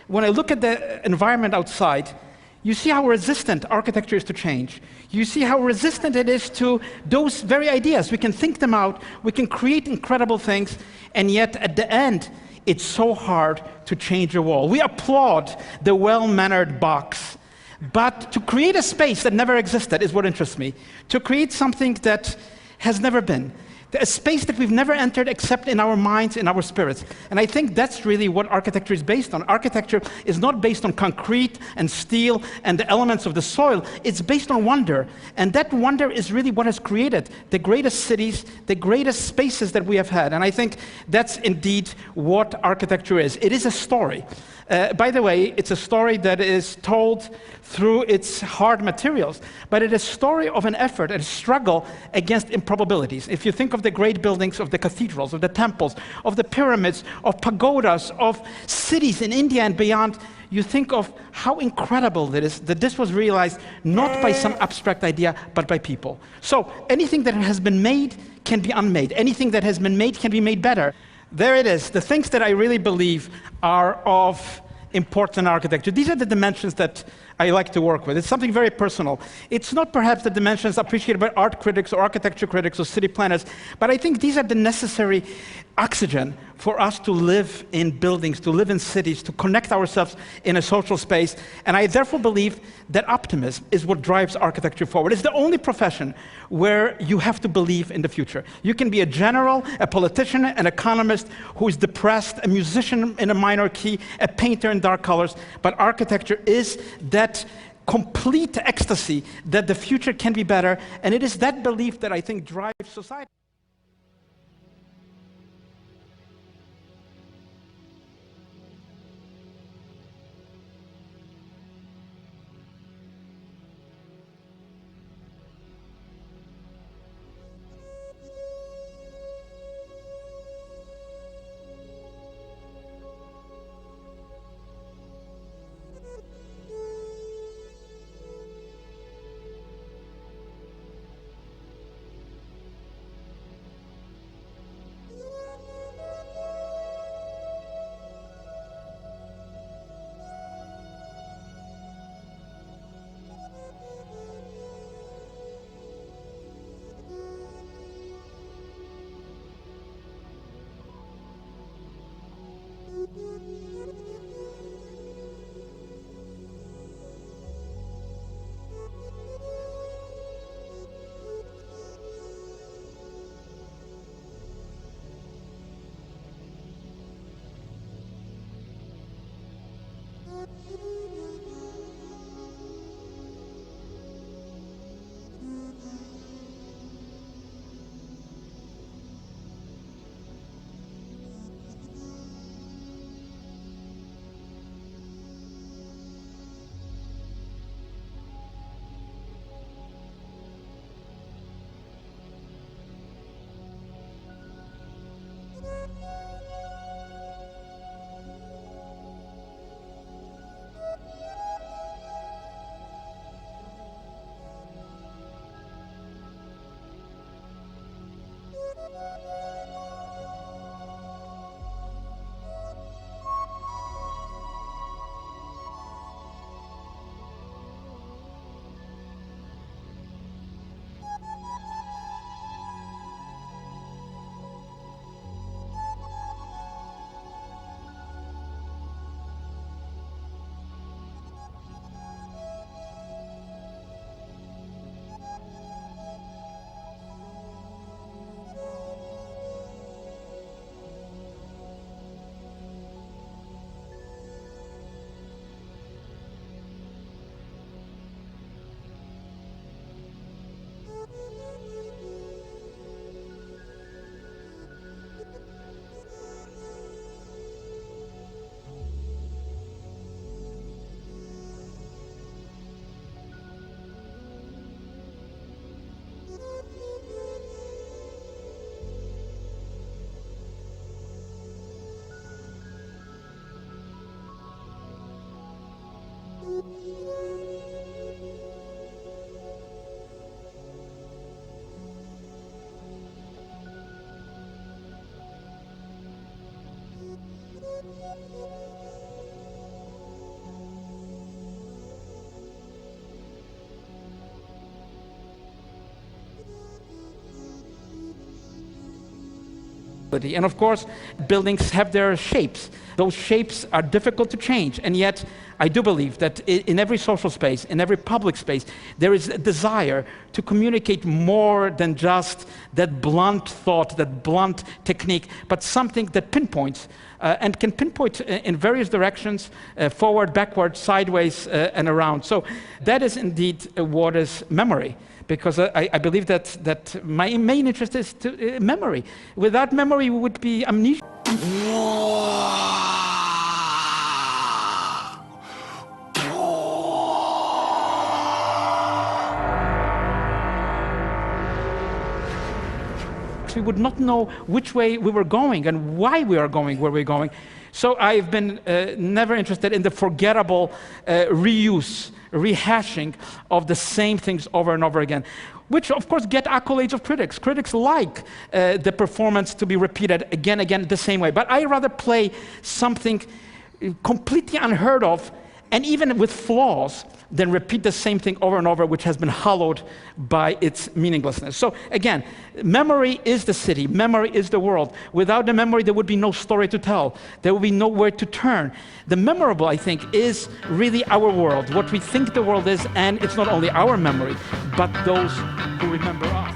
When I look at the environment outside, you see how resistant architecture is to change. You see how resistant it is to those very ideas. We can think them out, we can create incredible things, and yet at the end, it's so hard to change a wall. We applaud the well-mannered box, but to create a space that never existed is what interests me. To create something that has never been. A space that we've never entered except in our minds, in our spirits. And I think that's really what architecture is based on. Architecture is not based on concrete and steel and the elements of the soil. It's based on wonder. And that wonder is really what has created the greatest cities, the greatest spaces that we have had. And I think that's indeed what architecture is. It is a story. By the way, it's a story that is told through its hard materials, but it is a story of an effort, a struggle against improbabilities. If you think of the great buildings of the cathedrals, of the temples, of the pyramids, of pagodas, of cities in India and beyond, you think of how incredible it is that this was realized not by some abstract idea, but by people. So anything that has been made can be unmade. Anything that has been made can be made better. There it is, the things that I really believe are of importance in architecture. These are the dimensions that I like to work with. It's something very personal. It's not perhaps the dimensions appreciated by art critics or architecture critics or city planners, but I think these are the necessary oxygen for us to live in buildings, to live in cities, to connect ourselves in a social space. And I therefore believe that optimism is what drives architecture forward. It's the only profession where you have to believe in the future. You can be a general, a politician, an economist who is depressed, a musician in a minor key, a painter in dark colors, but architecture is that complete ecstasy that the future can be better, and it is that belief that I think drives society. And of course, buildings have their shapes. Those shapes are difficult to change, and yet I do believe that in every social space, in every public space, there is a desire to communicate more than just that blunt thought, that blunt technique, but something that pinpoints and can pinpoint in various directions, forward, backward, sideways, and around. So that is indeed what is memory. Because I believe that my main interest is memory. Without memory, we would be amnesia. We would not know which way we were going and why we are going where we're going. So I've been never interested in the forgettable reuse, rehashing of the same things over and over again, which of course get accolades of critics. Critics like the performance to be repeated again the same way. But I rather play something completely unheard of, and even with flaws, than repeat the same thing over and over, which has been hollowed by its meaninglessness. So again, memory is the city, memory is the world. Without the memory, there would be no story to tell. There would be nowhere to turn. The memorable, I think, is really our world, what we think the world is, and it's not only our memory, but those who remember us.